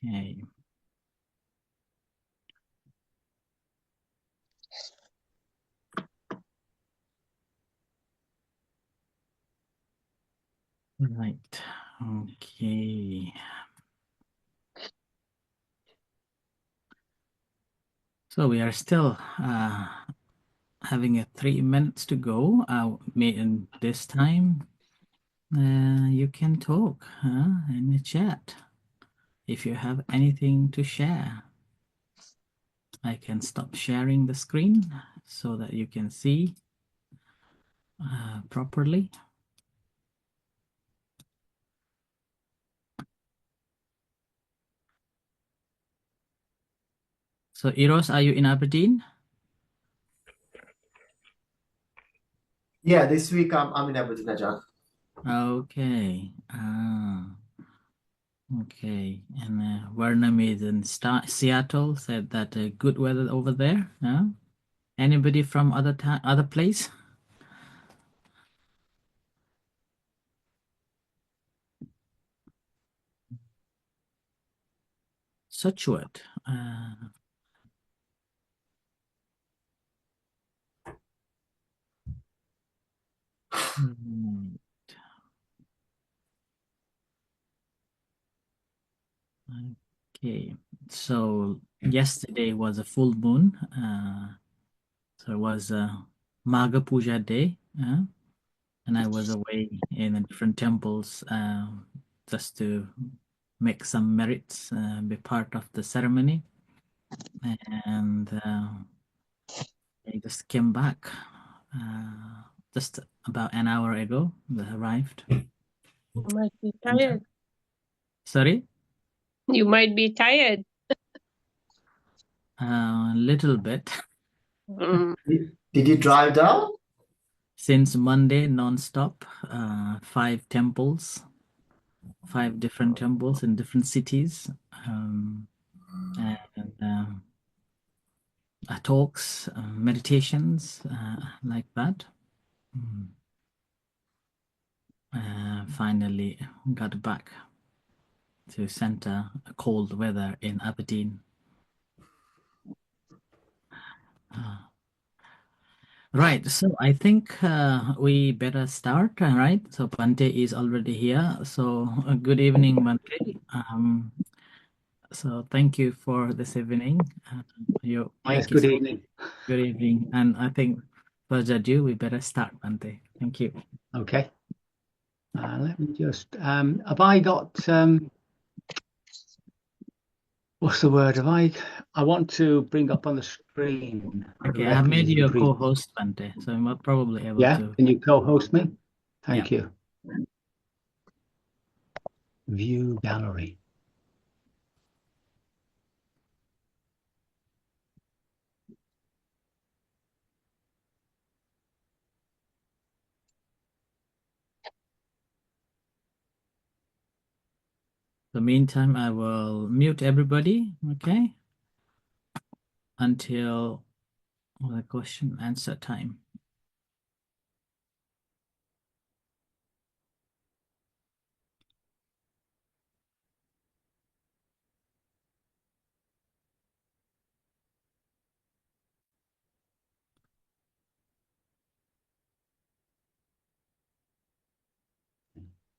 Okay. Right. Okay. So we are still having 3 minutes to go. In this time, you can talk in the chat if you have anything to share. I can stop sharing the screen so that you can see properly. So Eros, are you in Aberdeen? Yeah, this week I'm in Aberdeen, Ajahn. Okay. Okay. And Vernam is in Seattle. Said that good weather over there. Anybody from other place? Suchwat. Hmm. Okay, so yesterday was a full moon. So it was Maga Puja day, and I was away in the different temples just to make some merits, be part of the ceremony. And I just came back just about an hour ago. I arrived. You might be tired. Sorry? You might be tired. A little bit. Mm. Did you drive down? Since Monday, non-stop, 5 temples, 5 different temples in different cities, and talks, meditations, like that. Finally got back to center cold weather in Aberdeen. Right, so I think we better start, right? So Bhante is already here. So good evening, Bhante. So thank you for this evening. Your Yes, mic good is evening. good evening, and I think further ado, we better start, Bhante. Thank you. Okay. Let me just, have I got, what's the word? I want to bring up on the screen the Okay, I have made refuges you and a priests. co-host, Bhante, so I'm not probably able Yeah, to. can you co-host me? Yeah. Thank you. View gallery. The meantime, I will mute everybody, okay, until the question answer time.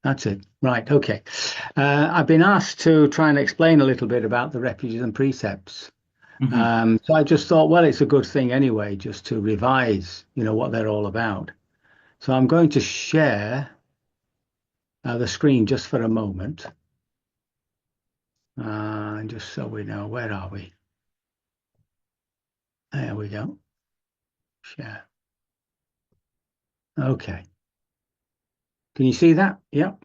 That's it. Right. Okay. I've been asked to try and explain a little bit about the refuges and precepts. So I just thought, well, it's a good thing anyway, just to revise, what they're all about. So I'm going to share the screen just for a moment. Just so we know, where are we? There we go. Share. Okay. Can you see that? Yep.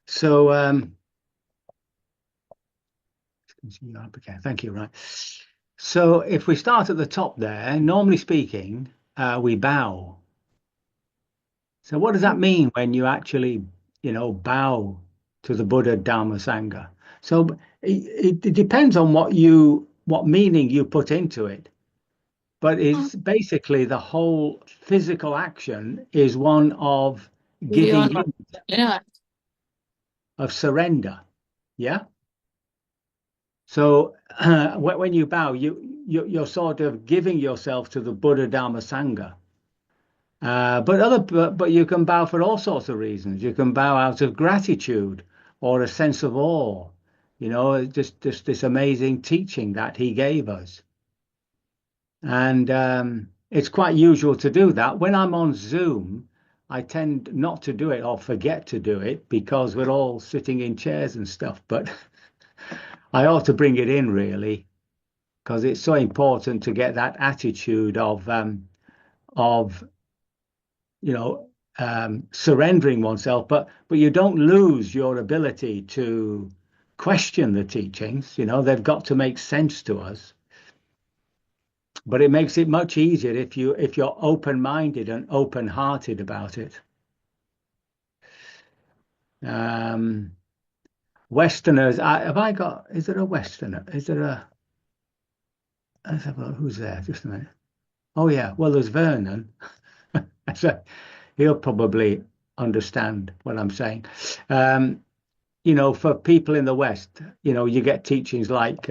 So, okay, thank you. Right. So if we start at the top there, normally speaking, we bow. So what does that mean when you actually, bow to the Buddha, Dharma, Sangha? So it depends on what meaning you put into it. But it's basically the whole physical action is one of giving in, Yeah. of surrender. Yeah. So when you bow, you're sort of giving yourself to the Buddha Dharma Sangha. But you can bow for all sorts of reasons. You can bow out of gratitude or a sense of awe. Just this amazing teaching that he gave us. And it's quite usual to do that. When I'm on Zoom, I tend not to do it or forget to do it because we're all sitting in chairs and stuff. But I ought to bring it in really because it's so important to get that attitude of surrendering oneself, but you don't lose your ability to question the teachings. They've got to make sense to us. But it makes it much easier if you're open-minded and open-hearted about it. Westerners, is there a Westerner? Let's have a look, who's there? Just a minute. Oh yeah, well there's Vernon. So he'll probably understand what I'm saying. For people in the West, you get teachings like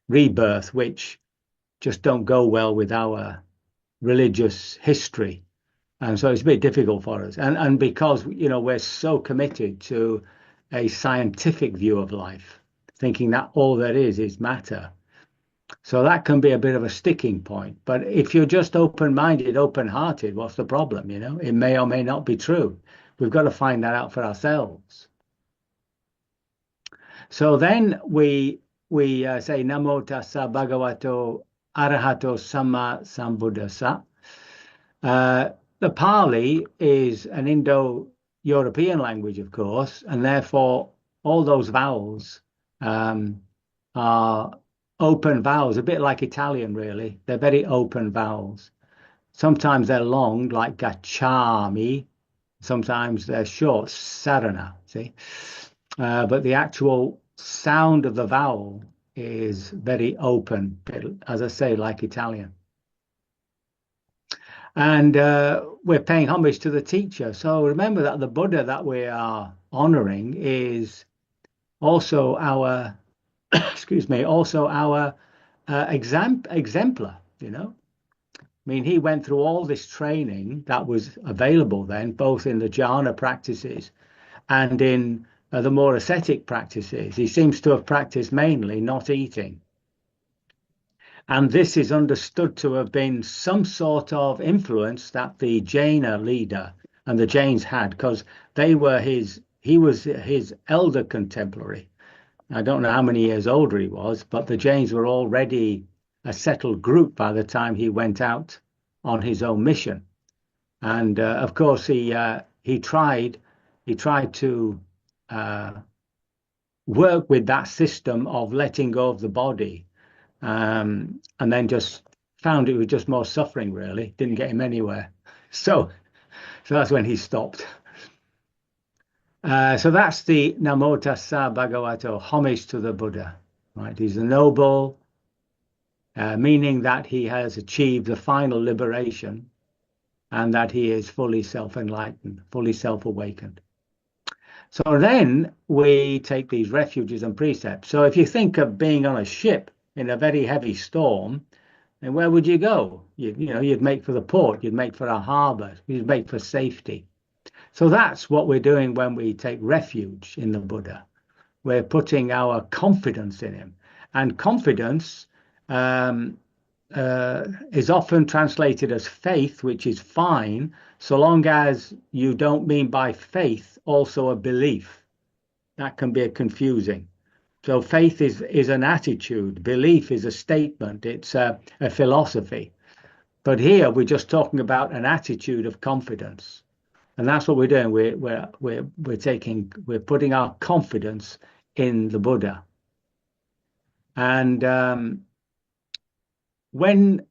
rebirth, which just don't go well with our religious history. And so it's a bit difficult for us. And because, we're so committed to a scientific view of life, thinking that all there is matter. So that can be a bit of a sticking point. But if you're just open-minded, open-hearted, what's the problem? It may or may not be true. We've got to find that out for ourselves. So then we say Namo Tassa Bhagavato Arahato Samma Sambuddhassa. The Pali is an Indo-European language, of course, and therefore all those vowels are open vowels, a bit like Italian, really. They're very open vowels. Sometimes they're long, like gacciami. Sometimes they're short, sarana, see? But the actual sound of the vowel is very open, as I say, like Italian. And we're paying homage to the teacher. So remember that the Buddha that we are honoring is also our, also our exemplar, I mean, he went through all this training that was available then, both in the jhana practices and in the more ascetic practices. He seems to have practiced mainly not eating. And this is understood to have been some sort of influence that the Jaina leader and the Jains had, because he was his elder contemporary. I don't know how many years older he was, but the Jains were already a settled group by the time he went out on his own mission. And of course, he tried to work with that system of letting go of the body, and then just found it was just more suffering, really. Didn't get him anywhere. So that's when he stopped. So that's the Namo Tassa Bhagavato, homage to the Buddha. Right? He's a noble, meaning that he has achieved the final liberation and that he is fully self-enlightened, fully self-awakened. So then we take these refuges and precepts. So if you think of being on a ship in a very heavy storm, then where would you go? You'd make for the port, you'd make for a harbor, you'd make for safety. So that's what we're doing when we take refuge in the Buddha. We're putting our confidence in him. And confidence is often translated as faith, which is fine, so long as you don't mean by faith also a belief. That can be confusing. So faith is an attitude. Belief is a statement. It's a philosophy. But here we're just talking about an attitude of confidence. And that's what we're doing. We're putting our confidence in the Buddha. And when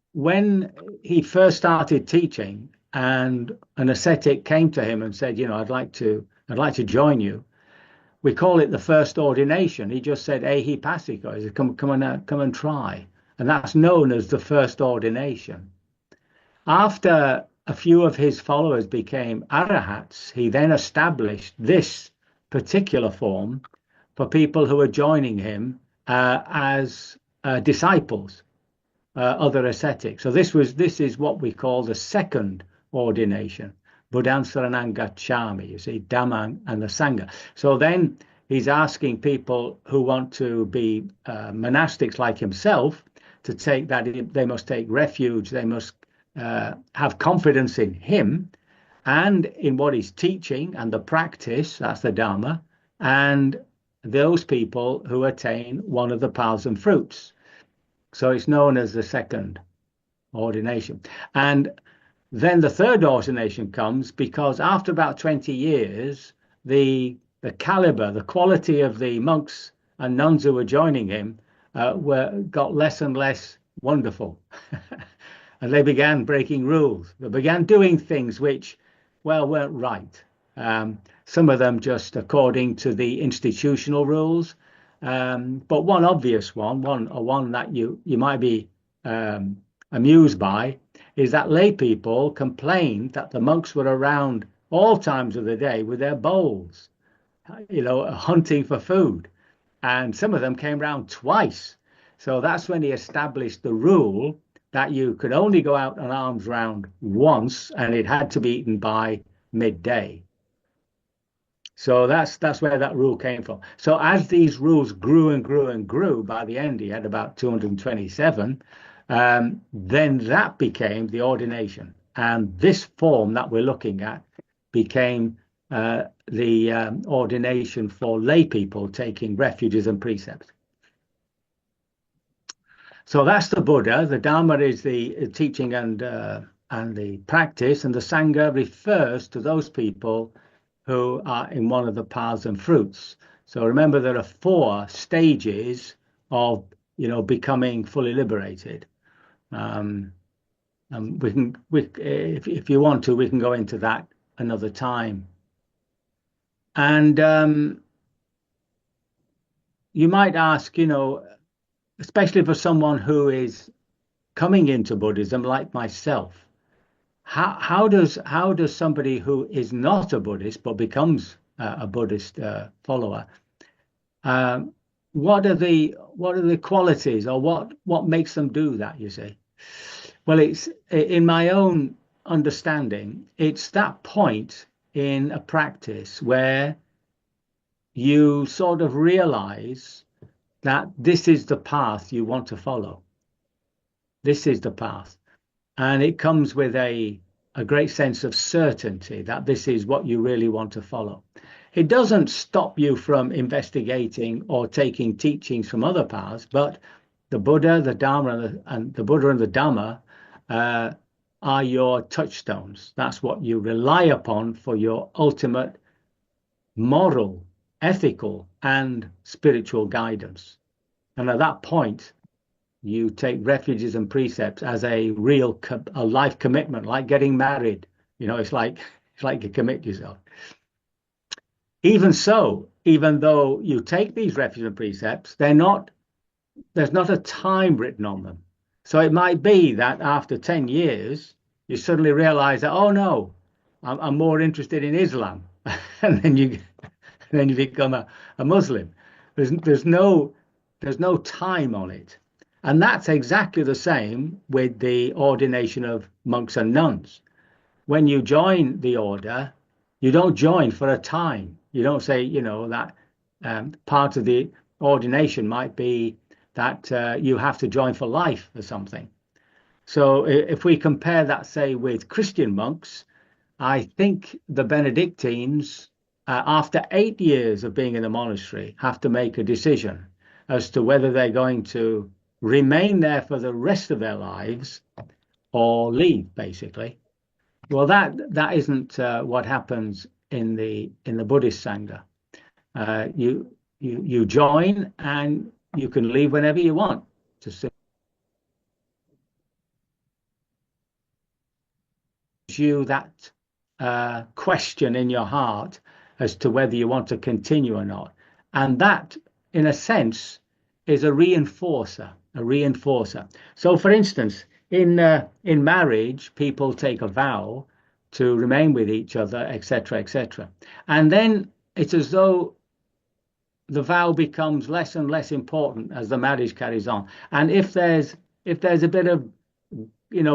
he first started teaching, and an ascetic came to him and said, I'd like to join you. We call it the first ordination. He just said, "Ehi passiko," he said, come and try, and that's known as the first ordination. After a few of his followers became arahats, he then established this particular form, for people who are joining him as disciples, other ascetics. So this is what we call the second ordination, Buddhaṃ Saranang Gacchāmi, you see, Dhammam and the Sangha. So then he's asking people who want to be monastics like himself to take that, they must take refuge, they must have confidence in him and in what he's teaching and the practice, that's the Dharma, and those people who attain one of the paths and fruits. So it's known as the second ordination. And then the third ordination comes because after about 20 years, the caliber, the quality of the monks and nuns who were joining him got less and less wonderful. And they began breaking rules. They began doing things which, well, weren't right. Some of them just according to the institutional rules. But one obvious one that you might be amused by, is that lay people complained that the monks were around all times of the day with their bowls, hunting for food. And some of them came round twice. So that's when he established the rule that you could only go out an alms round once, and it had to be eaten by midday. So that's where that rule came from. So as these rules grew and grew and grew, by the end he had about 227, then that became the ordination. And this form that we're looking at became the ordination for lay people taking refuges and precepts. So that's the Buddha. The Dharma is the teaching and the practice, and the Sangha refers to those people who are in one of the paths and fruits. So remember, there are 4 stages of becoming fully liberated. And if you want to, we can go into that another time. And you might ask, especially for someone who is coming into Buddhism like myself, how does somebody who is not a Buddhist but becomes a Buddhist follower, what are the qualities, or what makes them do that, you see? Well, it's, in my own understanding, it's that point in a practice where you sort of realize that this is the path you want to follow. This is the path. And it comes with a great sense of certainty that this is what you really want to follow. It doesn't stop you from investigating or taking teachings from other paths, but the Buddha, the Dharma, and the Buddha and the Dhamma are your touchstones. That's what you rely upon for your ultimate moral, ethical, and spiritual guidance. And at that point, you take refuges and precepts as a real life commitment, like getting married. It's like you commit yourself. Even so, even though you take these refuges and precepts, there's not a time written on them. So it might be that after 10 years, you suddenly realize that, oh no, I'm more interested in Islam. And then you become a Muslim. There's no time on it. And that's exactly the same with the ordination of monks and nuns. When you join the order, you don't join for a time. You don't say, that part of the ordination might be that you have to join for life or something. So if we compare that, say, with Christian monks, I think the Benedictines, after 8 years of being in the monastery, have to make a decision as to whether they're going to remain there for the rest of their lives or leave, basically. Well, that isn't what happens in the Buddhist Sangha. You join and you can leave whenever you want. To you that question in your heart as to whether you want to continue or not, and that, in a sense, is a reinforcer. So, for instance, in marriage, people take a vow to remain with each other, etc., etc. And then it's as though the vow becomes less and less important as the marriage carries on. And if there's a bit of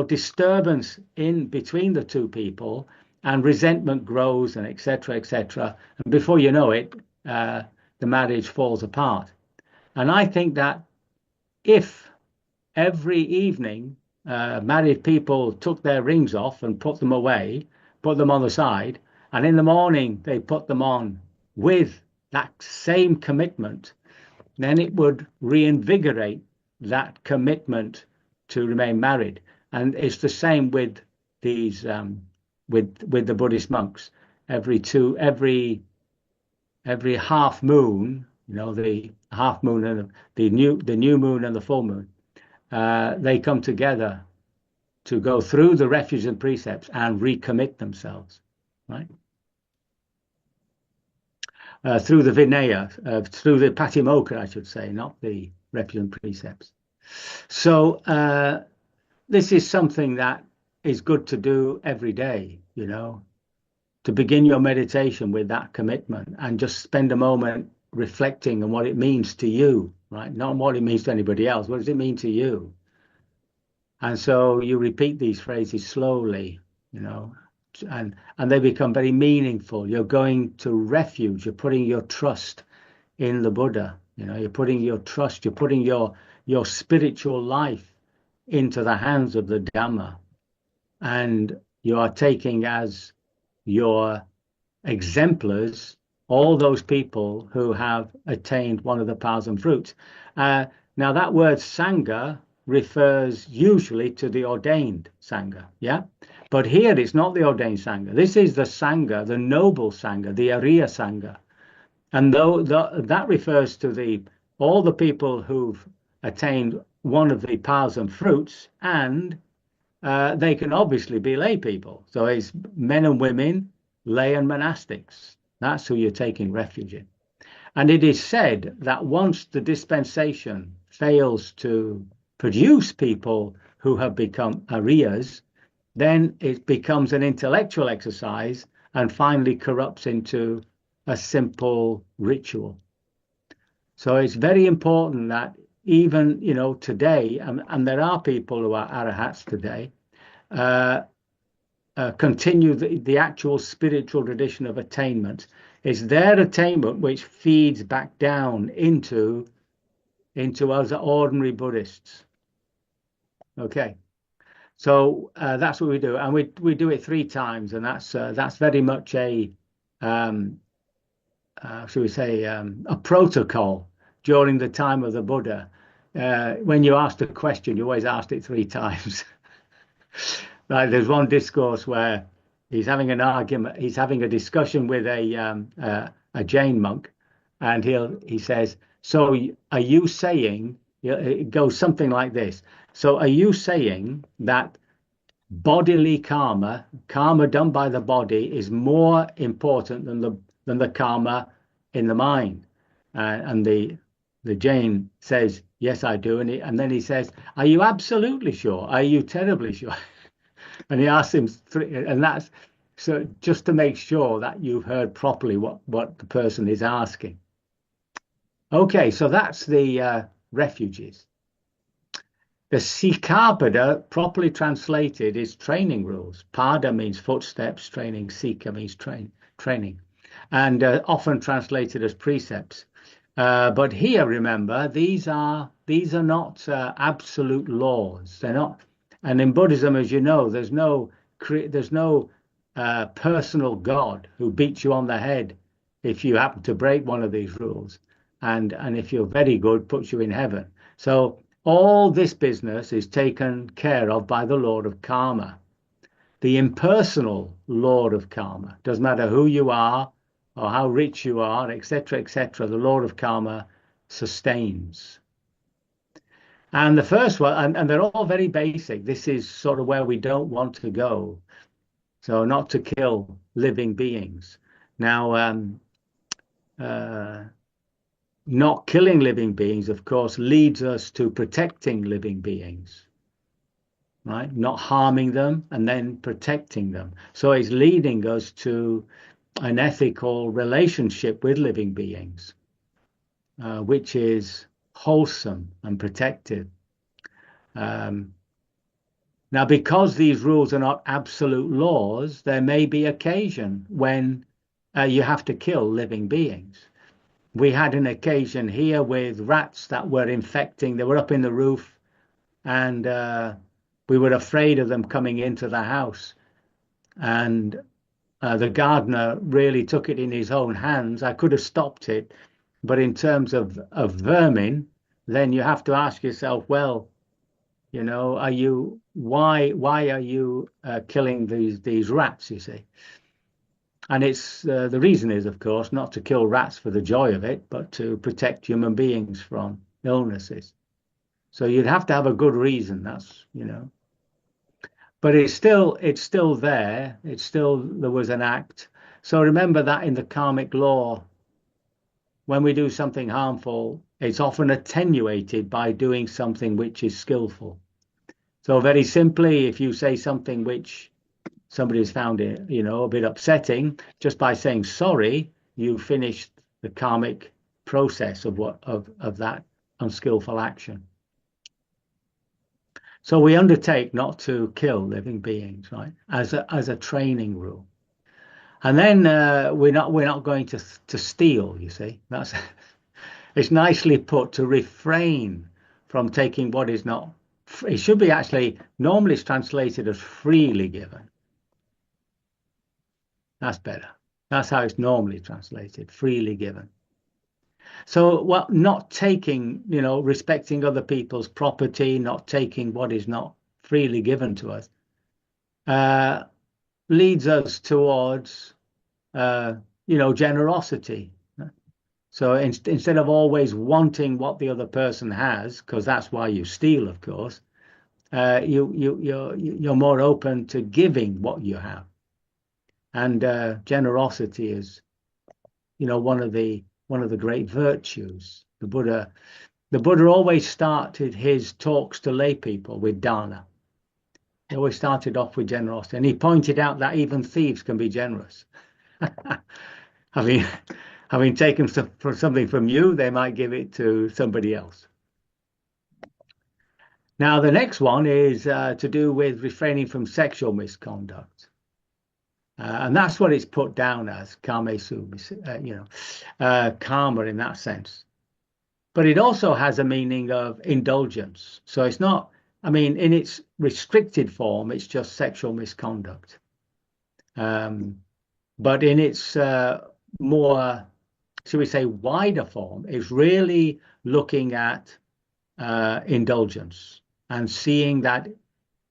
disturbance in between the two people, and resentment grows, and etc., and before you know it, the marriage falls apart. And I think that if every evening married people took their rings off and put them away, put them on the side, and in the morning they put them on with that same commitment, then it would reinvigorate that commitment to remain married. And it's the same with these with the Buddhist monks. Every half moon, the half moon and the new moon and the full moon, they come together to go through the refuge and precepts and recommit themselves, right? Through the Vinaya, through the Patimokkha, I should say, not the refuge and precepts. So this is something that is good to do every day, to begin your meditation with that commitment and just spend a moment reflecting on what it means to you, right? Not what it means to anybody else. What does it mean to you? And so you repeat these phrases slowly, and they become very meaningful. You're going to refuge. You're putting your trust in the Buddha. You're putting your trust. You're putting your spiritual life into the hands of the Dhamma, and you are taking as your exemplars all those people who have attained one of the powers and fruits. Now, that word Sangha refers usually to the ordained Sangha, yeah? But here it's not the ordained Sangha. This is the Sangha, the noble Sangha, the Arya Sangha. And though that refers to all the people who've attained one of the powers and fruits, and they can obviously be lay people. So it's men and women, lay and monastics. That's who you're taking refuge in. And it is said that once the dispensation fails to produce people who have become Ariyas, then it becomes an intellectual exercise and finally corrupts into a simple ritual. So it's very important that even, today, and there are people who are arahats today, continue the actual spiritual tradition of attainment. It's their attainment which feeds back down into us ordinary Buddhists. Okay, so that's what we do, and we do it 3 times, and that's very much a shall we say a protocol during the time of the Buddha. When you asked a question, you always asked it 3 times. Like there's one discourse where he's having an argument, he's having a discussion with a Jain monk, and he says, so are you saying, it goes something like this, so are you saying that bodily karma done by the body, is more important than the karma in the mind? And the Jain says, yes, I do. And then he says, are you absolutely sure? Are you terribly sure? And he asks him 3, and that's so just to make sure that you've heard properly what the person is asking. Okay, so that's the refuges. The Sikkhapada, properly translated, is training rules. Pada means footsteps, training. Sikha means training, and often translated as precepts. But here, remember, these are not absolute laws. They're not. And in Buddhism, as you know, there's no personal God who beats you on the head if you happen to break one of these rules, and if you're very good, puts you in heaven. So all this business is taken care of by the Lord of Karma, the impersonal Lord of Karma. Doesn't matter who you are or how rich you are, etc., etc. The Lord of Karma sustains. And the first one, and they're all very basic. This is sort of where we don't want to go. So not to kill living beings. Now, not killing living beings, of course, leads us to protecting living beings, right? Not harming them and then protecting them. So it's leading us to an ethical relationship with living beings. which is wholesome and protective. Now, because these rules are not absolute laws, there may be occasion when you have to kill living beings. We had an occasion here with rats that were infecting. They were up in the roof, and we were afraid of them coming into the house. And the gardener really took it in his own hands. I could have stopped it, but in terms of vermin, then you have to ask yourself, well, you know, why are you killing these rats? You see, and it's the reason is, of course, not to kill rats for the joy of it, but to protect human beings from illnesses. So you'd have to have a good reason. That's, you know, but it's still there. It's still, there was an act. So remember that in the karmic law, when we do something harmful, it's often attenuated by doing something which is skillful. So very simply, if you say something which somebody has found it, you know, a bit upsetting, just by saying sorry, you finished the karmic process of that unskillful action. So we undertake not to kill living beings, right, as a training rule. And then we're not going to steal. You see, that's it's nicely put, to refrain from taking what is not. It should be actually, normally it's translated as freely given. That's better. That's how it's normally translated, freely given. So, well, not taking, you know, respecting other people's property, not taking what is not freely given to us, leads us towards, you know, generosity. So instead of always wanting what the other person has, because that's why you steal, of course, you're more open to giving what you have. And generosity is, you know, one of the great virtues. The Buddha always started his talks to lay people with dana. He always started off with generosity, and he pointed out that even thieves can be generous. Having taken something from you, they might give it to somebody else. Now, the next one is to do with refraining from sexual misconduct. And that's what it's put down as, kamesu, you know, karma in that sense. But it also has a meaning of indulgence. So it's not, I mean, in its restricted form, it's just sexual misconduct. But in its more, should we say, wider form, it's really looking at indulgence and seeing that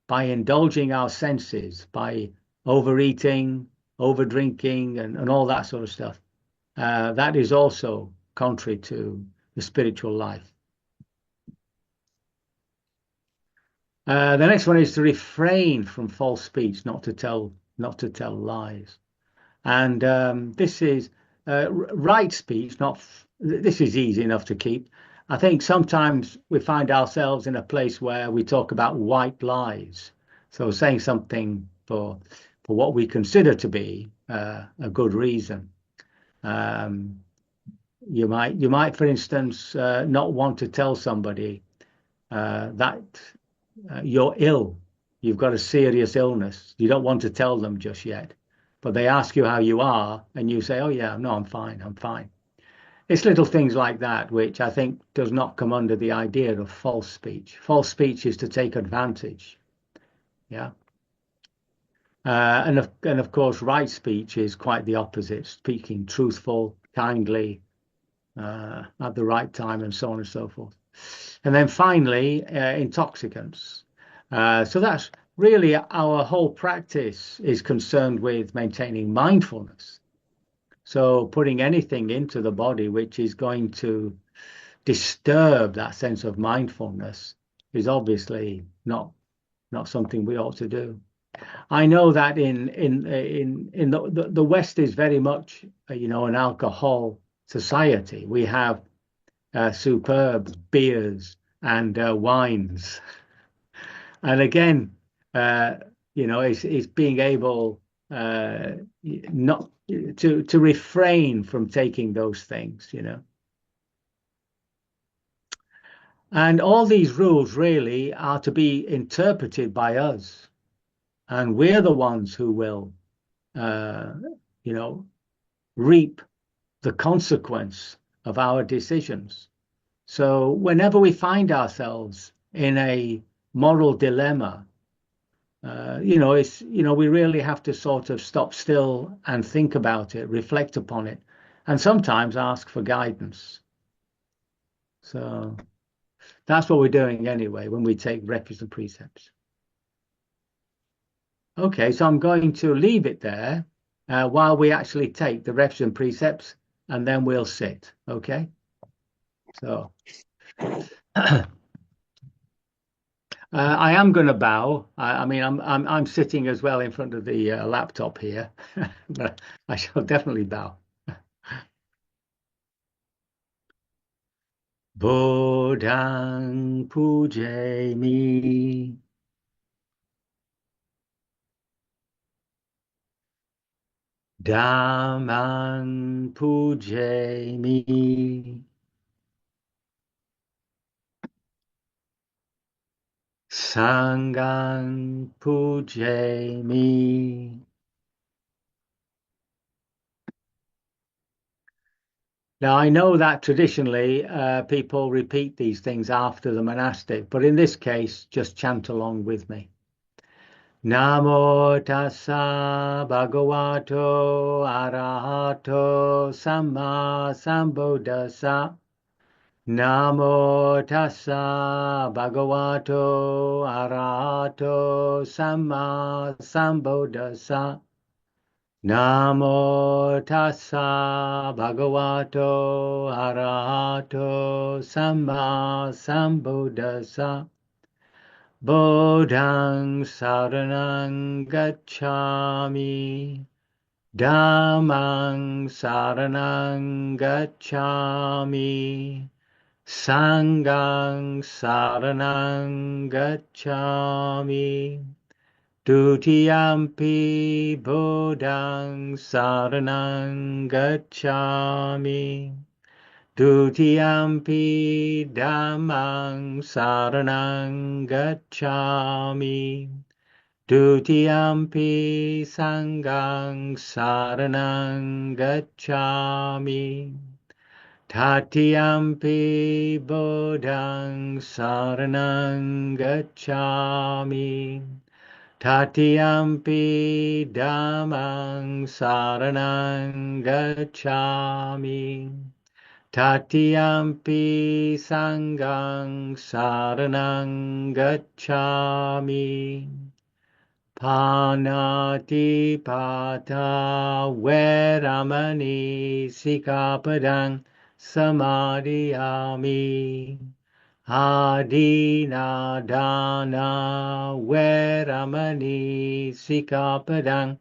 by indulging our senses, by overeating, over drinking, and all that sort of stuff, that is also contrary to the spiritual life. The next one is to refrain from false speech, not to tell lies. And this is right speech. This is easy enough to keep. I think sometimes we find ourselves in a place where we talk about white lies. So saying something for what we consider to be a good reason. You might, for instance, not want to tell somebody that you're ill. You've got a serious illness. You don't want to tell them just yet, but they ask you how you are, and you say, "Oh yeah, no, I'm fine. I'm fine." It's little things like that which I think does not come under the idea of false speech. False speech is to take advantage. Yeah. And of course, right speech is quite the opposite, speaking truthful, kindly, at the right time, and so on and so forth. And then finally, intoxicants. So that's really our whole practice is concerned with maintaining mindfulness. So putting anything into the body which is going to disturb that sense of mindfulness is obviously not something we ought to do. I know that in the West is very much, you know, an alcohol society. We have superb beers and wines, and again, you know, it's being able not to refrain from taking those things, you know. And all these rules really are to be interpreted by us. And we're the ones who will, uh, you know, reap the consequence of our decisions. So whenever we find ourselves in a moral dilemma, we really have to sort of stop still and think about it, reflect upon it, and sometimes ask for guidance. So that's what we're doing anyway when we take refuge and precepts. Okay, so I'm going to leave it there while we actually take the refuge and precepts, and then we'll sit. Okay, so. I am going to bow. I mean, I'm sitting as well in front of the laptop here, but I shall definitely bow. Bodhang Pujami. Dhammang Pujami. Sanghang Pujami. Now, I know that traditionally people repeat these things after the monastic, but in this case, just chant along with me. Namo tassa bhagavato arahato samma sambuddhassa. Namo tassa bhagavato arahato samma sambuddhassa. Namo tassa bhagavato arahato samma sambuddhassa. Bodhang saranang gacchami. Dhammang saranang gacchami. Sanghang saranang gacchami. Dutiyampi bodhang saranang gacchami. Dutiyampi dhammang saranang gacchami. Dutiyampi sanghang saranang gacchami. Tatiyampi bodhang saranang gacchami. Tatiyampi dhammang saranang gacchami. Tatiyampi sanghang saranang gacchami. Panati pata veramani sikapadang samadhiyami. Adina dana veramani sikapadang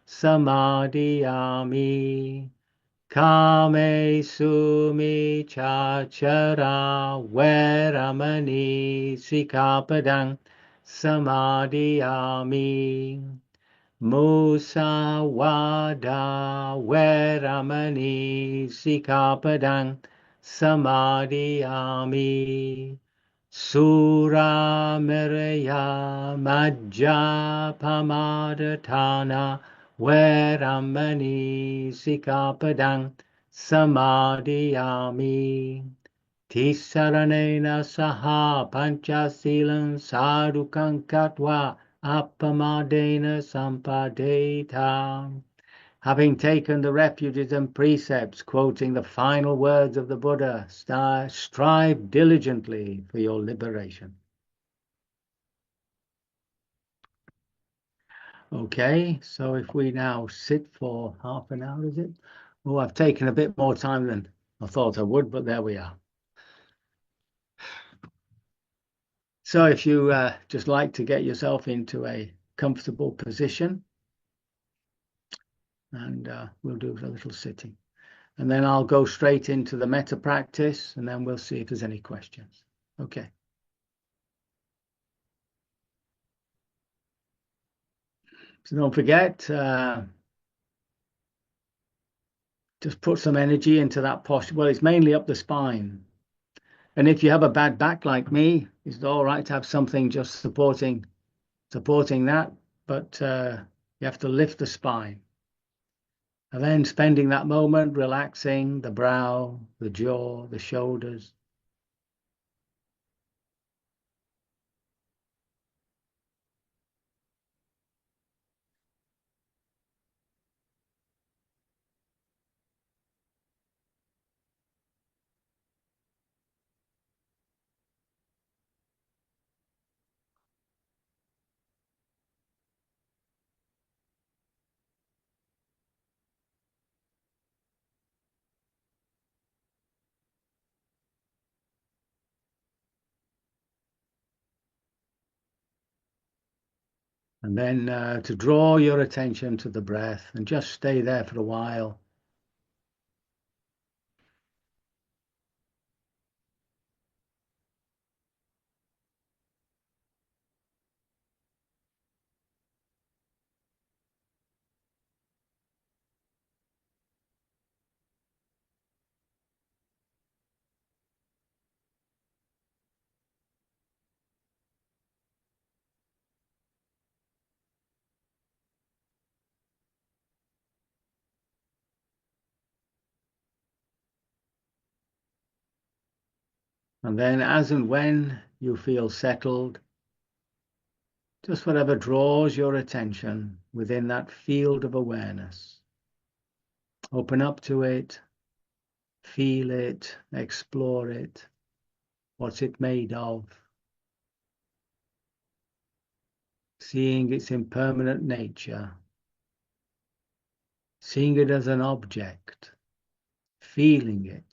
samadhiyami. Kame sumi chachara veramani sikapadang samadhiyami. Musawada veramani sikapadang samadhiyami. Sura miraya majja pamadatana veramani sikapadang samadhiyami. Tisaranena saha panchasilan sadhukang katva appamadena sampadeta. Having taken the refuges and precepts, quoting the final words of the Buddha, strive diligently for your liberation. Okay, so if we now sit for half an hour, is it? Oh, I've taken a bit more time than I thought I would, but there we are. So if you just like to get yourself into a comfortable position, and we'll do a little sitting. And then I'll go straight into the metta practice, and then we'll see if there's any questions. Okay. So don't forget, just put some energy into that posture. Well, it's mainly up the spine. And if you have a bad back like me, it's all right to have something just supporting that, but you have to lift the spine. And then spending that moment relaxing the brow, the jaw, the shoulders. And then to draw your attention to the breath and just stay there for a while. And then as and when you feel settled, just whatever draws your attention within that field of awareness, open up to it, feel it, explore it. What's it made of? Seeing its impermanent nature, seeing it as an object, feeling it.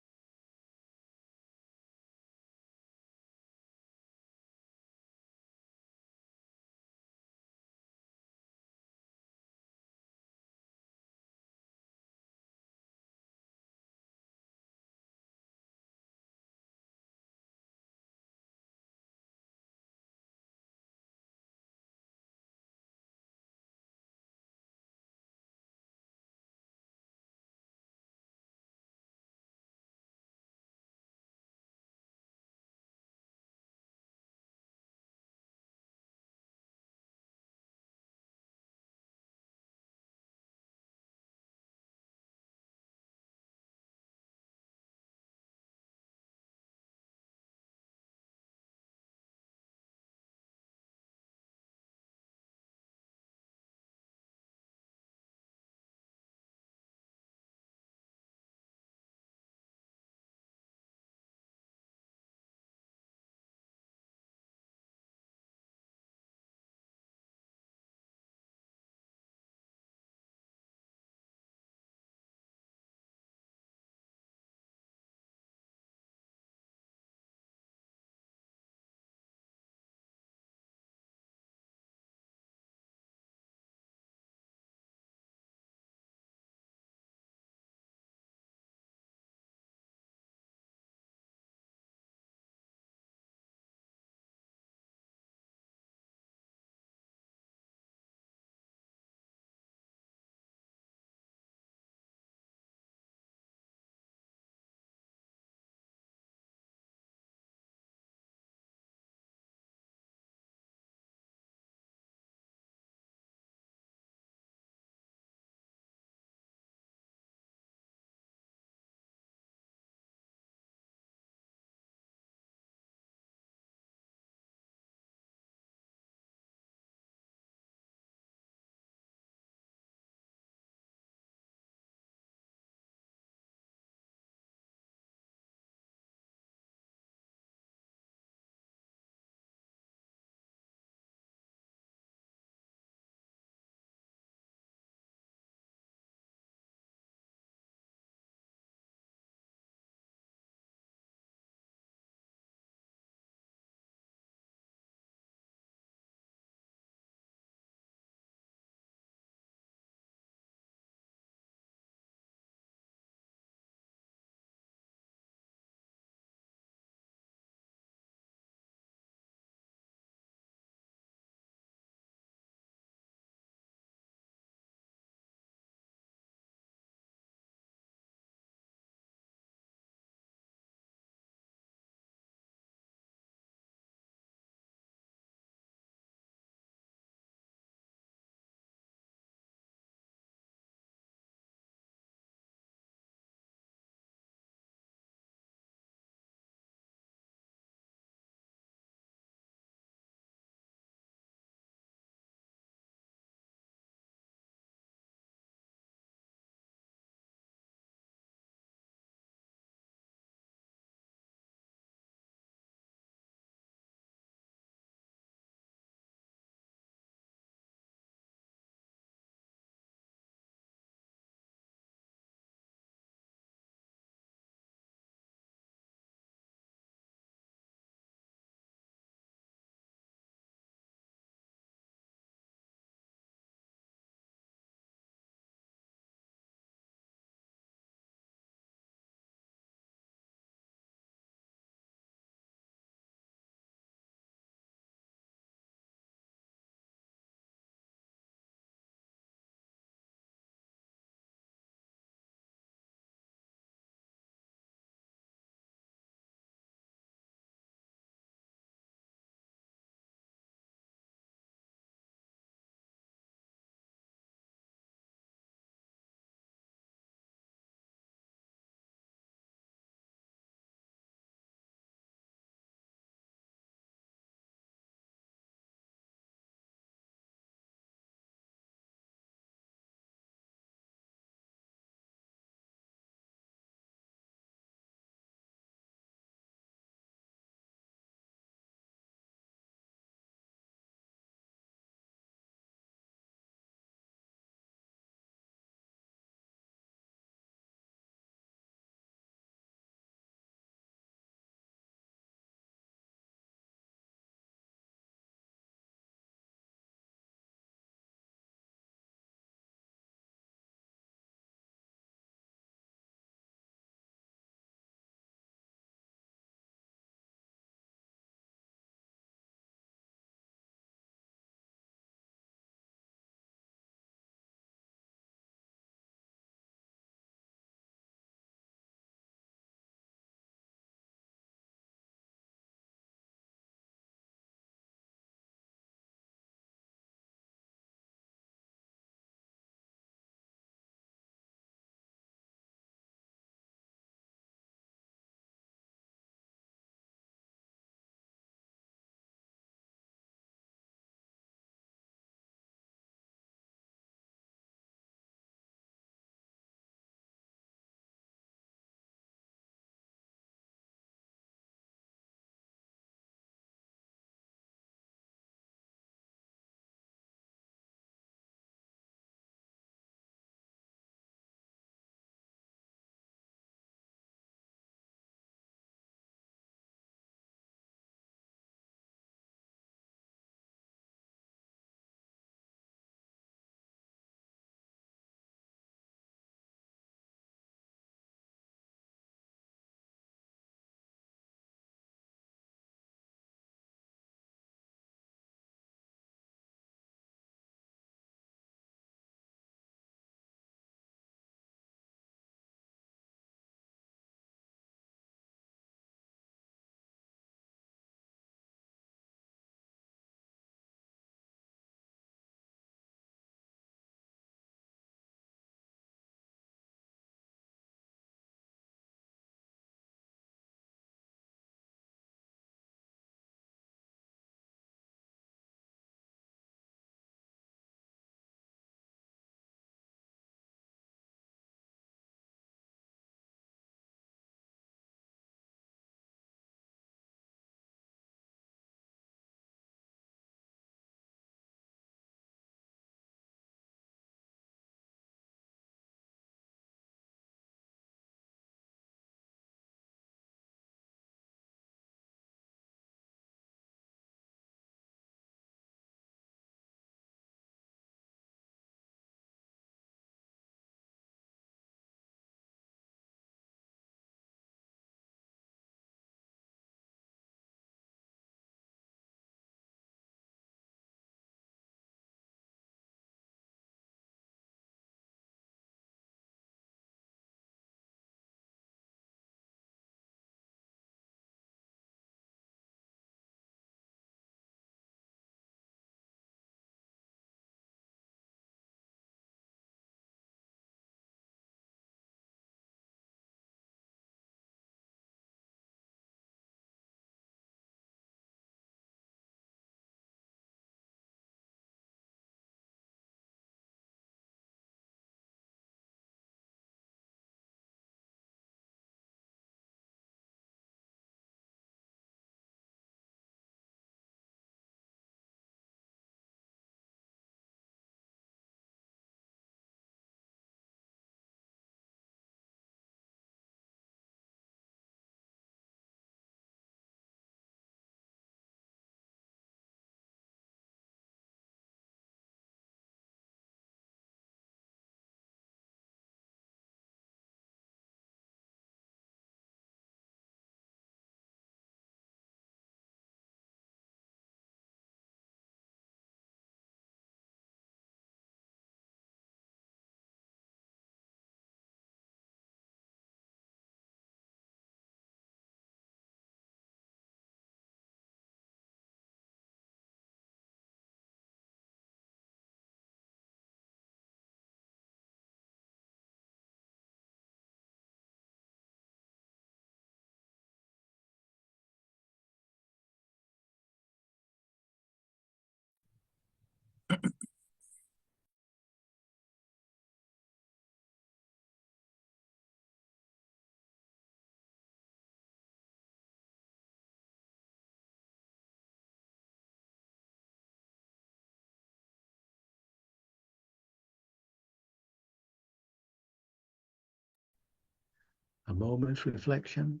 A moment's reflection.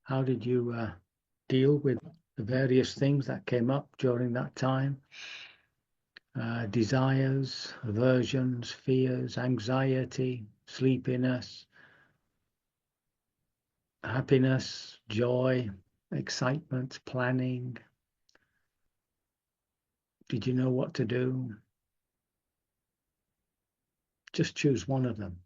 How did you deal with the various things that came up during that time? Desires, aversions, fears, anxiety, sleepiness, happiness, joy, excitement, planning. Did you know what to do? Just choose one of them.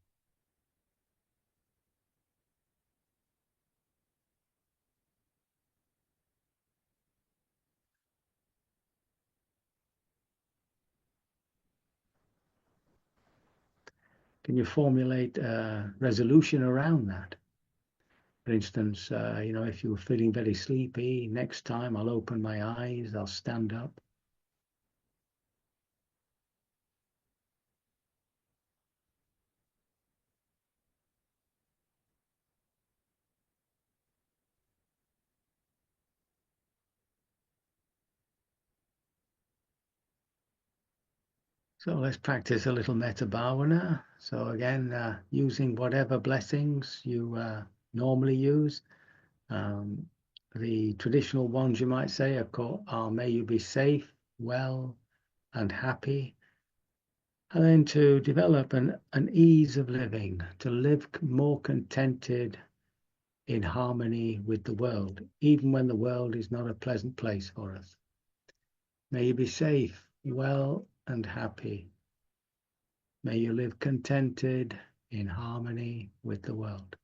Can you formulate a resolution around that? For instance, if you were feeling very sleepy, next time I'll open my eyes, I'll stand up. So let's practice a little metta bhavana. So again, using whatever blessings you normally use. The traditional ones you might say are may you be safe, well, and happy. And then to develop an ease of living, to live more contented in harmony with the world, even when the world is not a pleasant place for us. May you be safe, well, and happy. May you live contented in harmony with the world.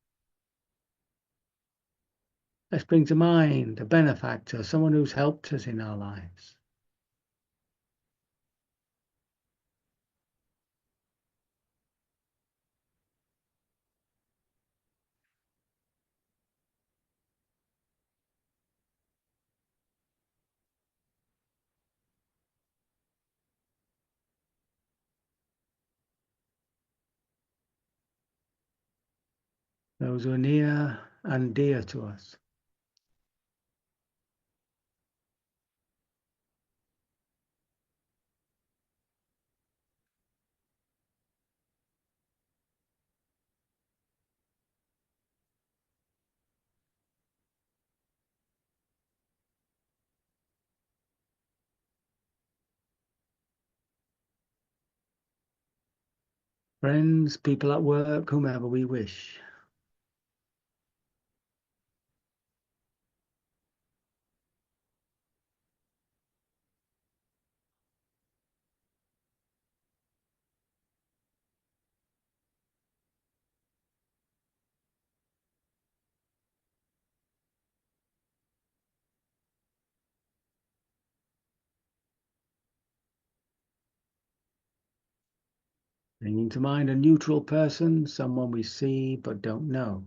Let's bring to mind a benefactor, someone who's helped us in our lives. Those who are near and dear to us. Friends, people at work, whomever we wish. Bringing to mind a neutral person, someone we see but don't know.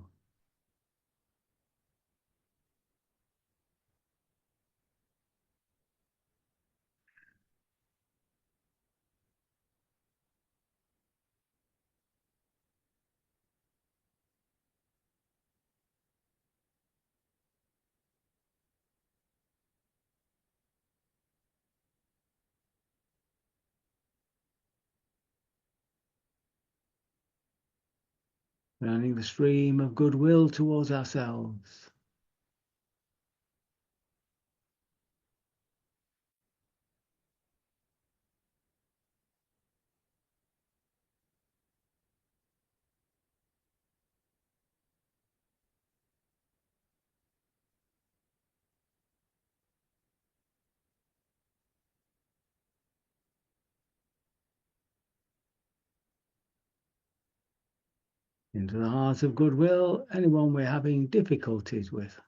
Learning the stream of goodwill towards ourselves. Into the heart of goodwill, anyone we're having difficulties with.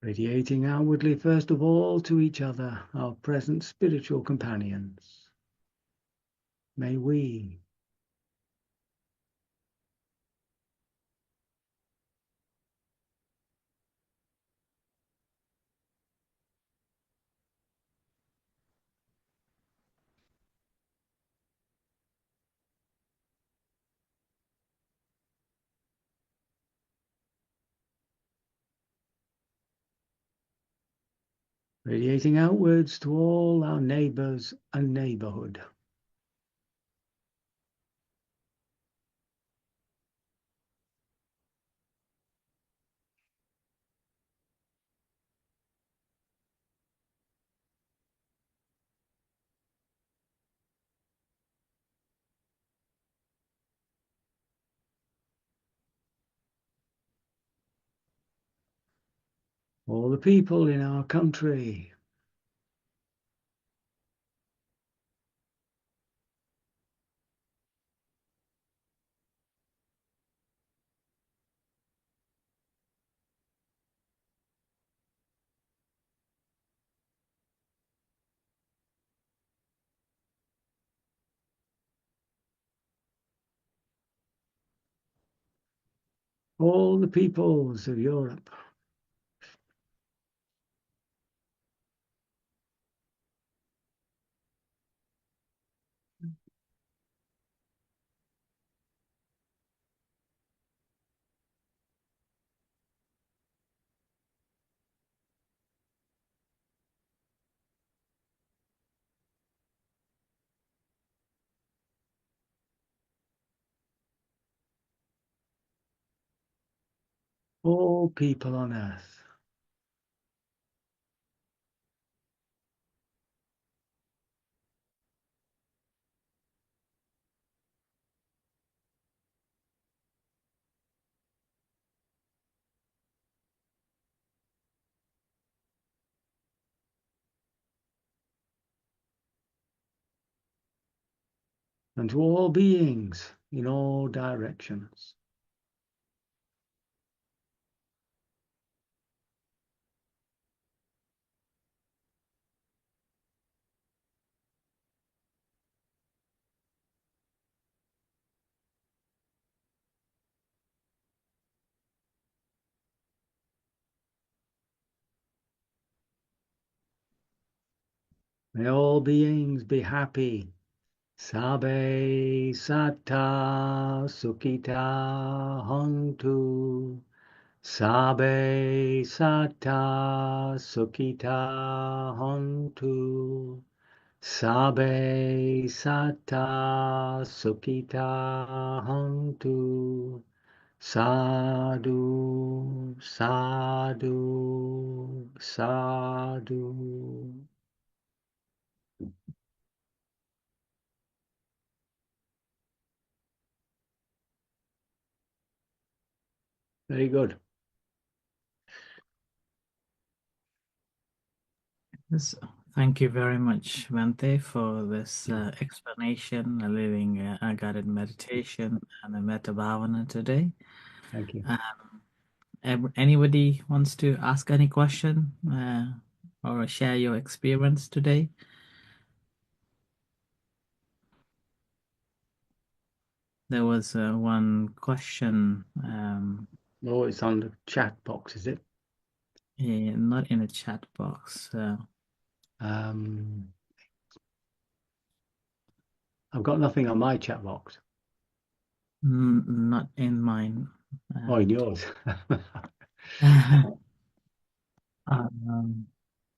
Radiating outwardly, first of all, to each other, our present spiritual companions. May we radiating outwards to all our neighbors and neighborhood. All the people in our country. All the peoples of Europe. All people on earth. And to all beings in all directions. May all beings be happy. Sabe sata sukita hontu. Sabe sata sukita hontu. Sabe sata sukita hontu. Sadhu, sadhu, sadhu. Very good. Yes, thank you very much, Bhante, for this explanation, a living a guided meditation, and a metta bhavana today. Thank you. Anybody wants to ask any question or share your experience today? There was one question, Oh, it's on the chat box, is it? not in a chat box. I've got nothing on my chat box. Not in mine. Oh, in yours.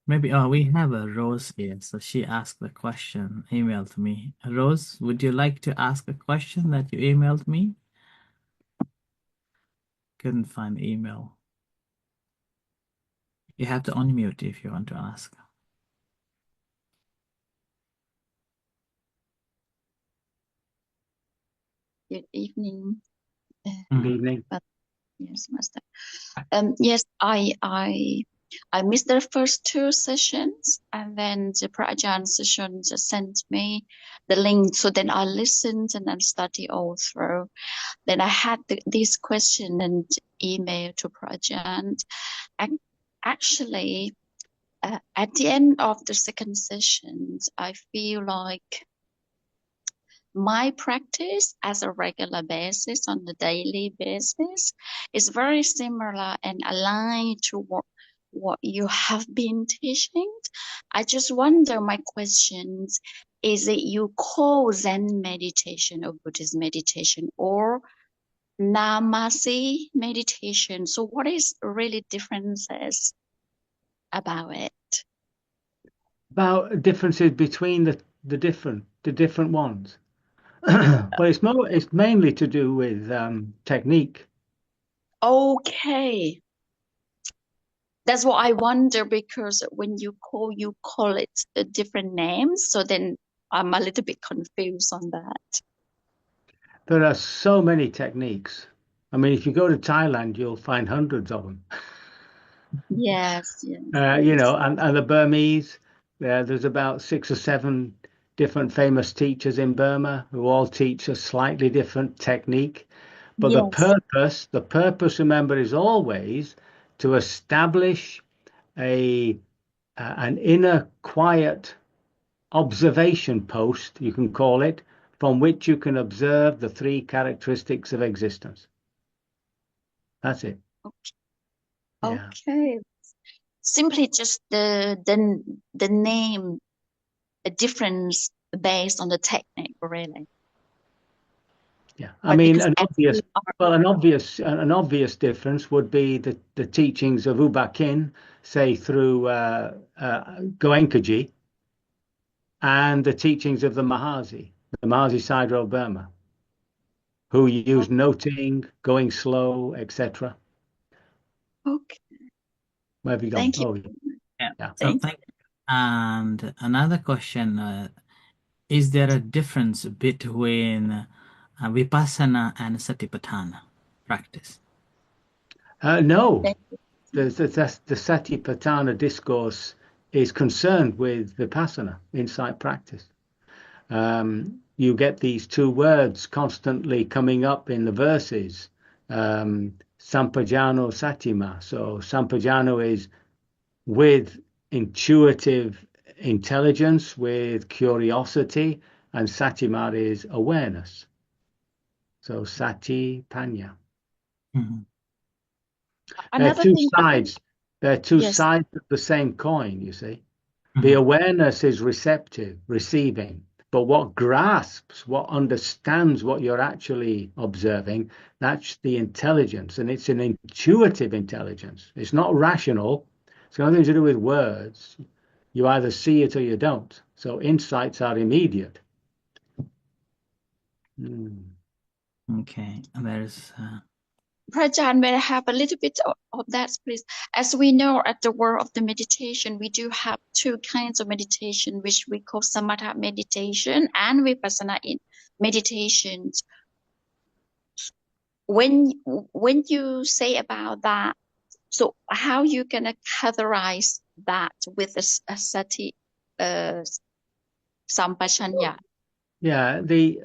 Maybe, we have a Rose here, so she asked the question, emailed me. Rose, would you like to ask a question that you emailed me? Couldn't find the email. You have to unmute if you want to ask. Good evening. Good evening. Yes, Master. Yes, I missed the first two sessions, and then the Prajan session just sent me the link. So then I listened and then study all through. Then I had this question and email to Prajan. actually, at the end of the second session, I feel like my practice as a regular basis on the daily basis is very similar and aligned to what you have been teaching. I just wonder, my questions, is it you call Zen meditation or Buddhist meditation or Namasi meditation? So what is really differences about it? About differences between the different ones. Well, it's mainly to do with technique. Okay. That's what I wonder, because when you call it different names. So then I'm a little bit confused on that. There are so many techniques. I mean, if you go to Thailand, you'll find hundreds of them. Yes, yes, You yes. know, and the Burmese, there's about 6 or 7 different famous teachers in Burma who all teach a slightly different technique. But Yes. the purpose, remember, is always to establish an inner quiet observation post, you can call it, from which you can observe the 3 characteristics of existence. That's it. Yeah. Okay. Simply just the name, a difference based on the technique, really. Yeah. I But mean, because actually an obvious difference would be the teachings of U Ba Khin, say through Goenkaji, and the teachings of the Mahasi Sayadaw of Burma, who use noting, going slow, etc. okay. Where have you gone? Thank you. Oh, Yeah. yeah. So Thank thank you. And another question, is there a difference between Vipassana and Satipatthana practice? No, you. the Satipatthana discourse is concerned with Vipassana, insight practice. You get these 2 words constantly coming up in the verses. Sampajano Satima. So Sampajano is with intuitive intelligence, with curiosity, and Satima is awareness. So Sati Panya. Mhm. They're Another 2 thing, sides. They're 2 yes. sides of the same coin, you see. The Mhm. awareness is receptive, receiving, but what grasps, what understands what you're actually observing, that's the intelligence, and it's an intuitive intelligence. It's not rational. It's got nothing to do with words. You either see it or you don't. So insights are immediate. Okay. And there's Prajan, may I have a little bit of that, please? As we know, at the world of the meditation, we do have 2 kinds of meditation, which we call samatha meditation and vipassana in meditations. When you say about that, so how you gonna categorize that with a sati sampajanya? Yeah, the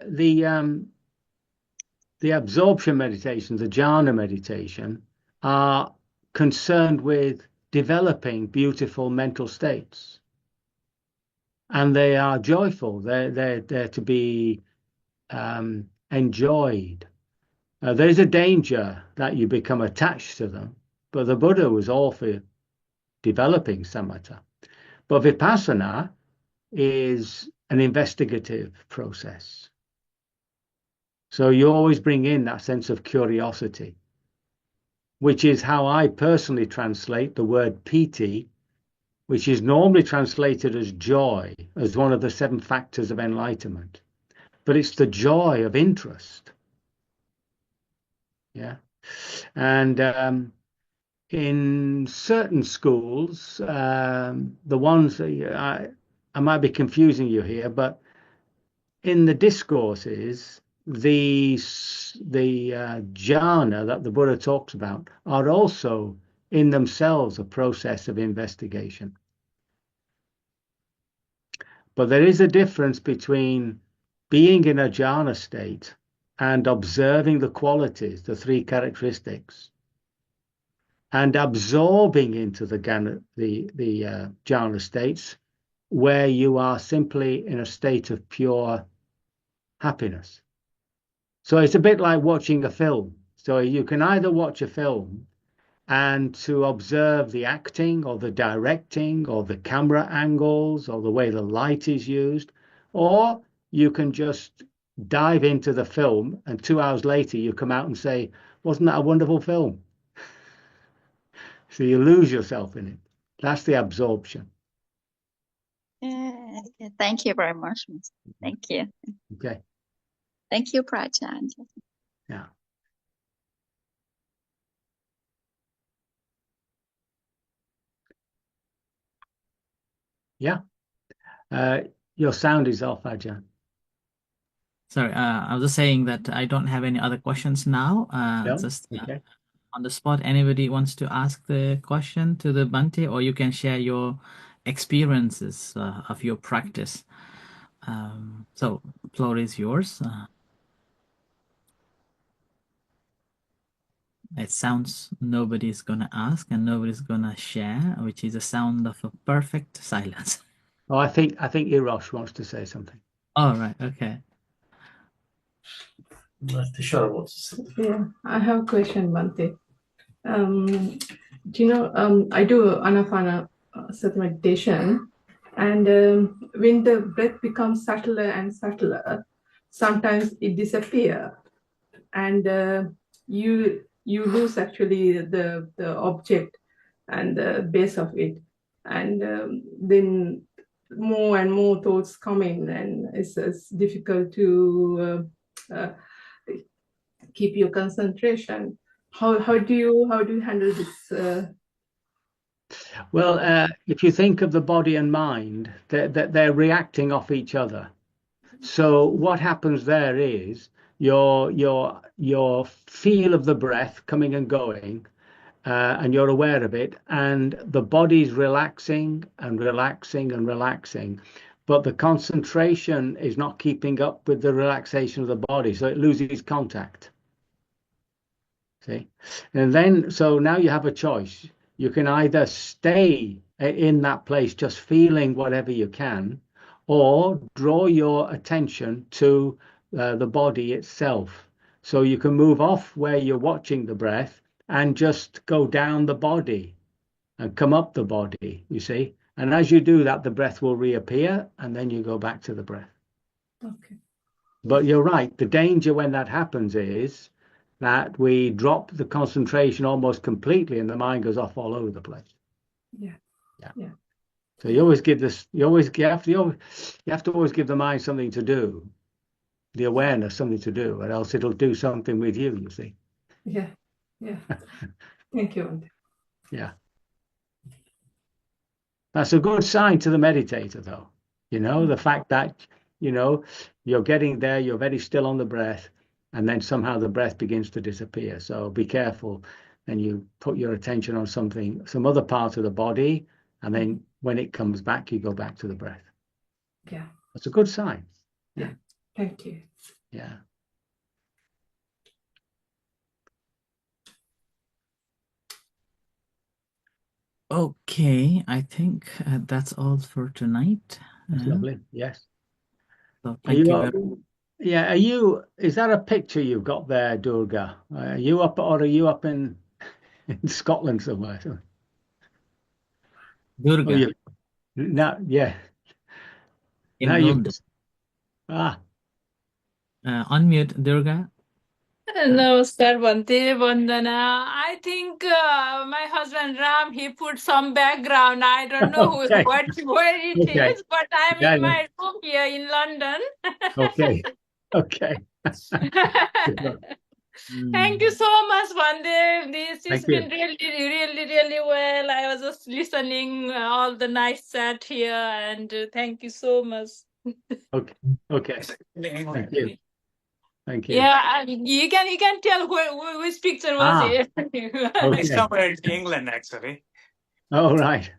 absorption meditation, the jhana meditation, are concerned with developing beautiful mental states. And they are joyful. They're to be enjoyed. There is a danger that you become attached to them, but the Buddha was all for developing samatha. But vipassana is an investigative process. So you always bring in that sense of curiosity, which is how I personally translate the word piti, which is normally translated as joy, as one of the 7 factors of enlightenment. But it's the joy of interest. Yeah. And in certain schools, the ones that I might be confusing you here, but in the discourses, the jhana that the Buddha talks about are also in themselves a process of investigation. But there is a difference between being in a jhana state and observing the qualities, the 3 characteristics, and absorbing into the jhana states, where you are simply in a state of pure happiness. So it's a bit like watching a film. So you can either watch a film and to observe the acting or the directing or the camera angles or the way the light is used, or you can just dive into the film and 2 hours later you come out and say, wasn't that a wonderful film? So you lose yourself in it. That's the absorption. Yeah, thank you very much. Thank you. Okay. Thank you, Prajan. Yeah. Yeah. Your sound is off, Ajahn. Sorry, I was just saying that I don't have any other questions now. No? Just Okay. on the spot, anybody wants to ask the question to the Bhante, or you can share your experiences of your practice. So, floor is yours. It sounds nobody's gonna ask and nobody's gonna share, which is a sound of a perfect silence. Oh, I think Erosh wants to say something. All right, okay. Yeah, I have a question, Bhante. I do Anapana meditation, and when the breath becomes subtler and subtler, sometimes it disappears, and you lose actually the object and the base of it, and then more and more thoughts come in, and it's difficult to keep your concentration. How do you handle this? Well, if you think of the body and mind, they're reacting off each other. So what happens there is your feel of the breath coming and going, and you're aware of it, and the body's relaxing and relaxing and relaxing, but the concentration is not keeping up with the relaxation of the body, so it loses contact. See? And then, so now you have a choice. You can either stay in that place just feeling whatever you can, or draw your attention to the body itself. So you can move off where you're watching the breath and just go down the body and come up the body, you see. And as you do that, the breath will reappear and then you go back to the breath. Okay. But you're right. The danger when that happens is that we drop the concentration almost completely and the mind goes off all over the place. Yeah. So you always give this, you have to always give the mind something to do, the awareness something to do, or else it'll do something with you, you see. Yeah. Thank you, Bhante. Yeah. That's a good sign to the meditator, though. The fact that, you're getting there, you're very still on the breath, and then somehow the breath begins to disappear. So be careful, and you put your attention on some other part of the body, and then when it comes back, you go back to the breath. Yeah. That's a good sign. Yeah. Thank you. Yeah. Okay, I think that's all for tonight. That's lovely. Yes. So thank you very Yeah, is that a picture you've got there, Durga? Are you up in Scotland somewhere? Durga Oh, yeah. in Now you London. unmute Durga. Namaskar, Bhante Vandana. I think my husband Ram, he put some background. I don't know Okay. where it Okay. is, but I'm Yeah, in my room here in London. Okay. Thank you so much, Bhante. This has Thank you. been really, really, really well. I was just listening all the nice chat here, and thank you so much. Okay. Thank you. Thank you. Yeah, you can tell which picture was it. Okay. It's somewhere in England, actually. Oh, right.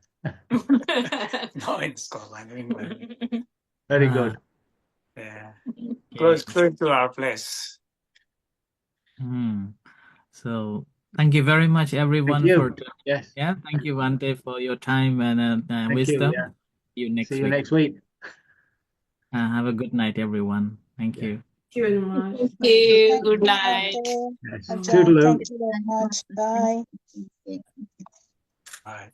No, in Scotland, England. Very good. Yeah. Okay. Close to our place. So Thank you very much, everyone, Thank you. for Yes. yeah. Thank you, Bhante, for your time and Thank wisdom. you. Yeah. See you next See you week. next week. Have a good night, everyone. Thank Yeah. you. Thank you very much. Thank you. Thank Good you, night. Bhante. Yes. Ajahn, Toodaloo. thank you very much. Bye. Bye.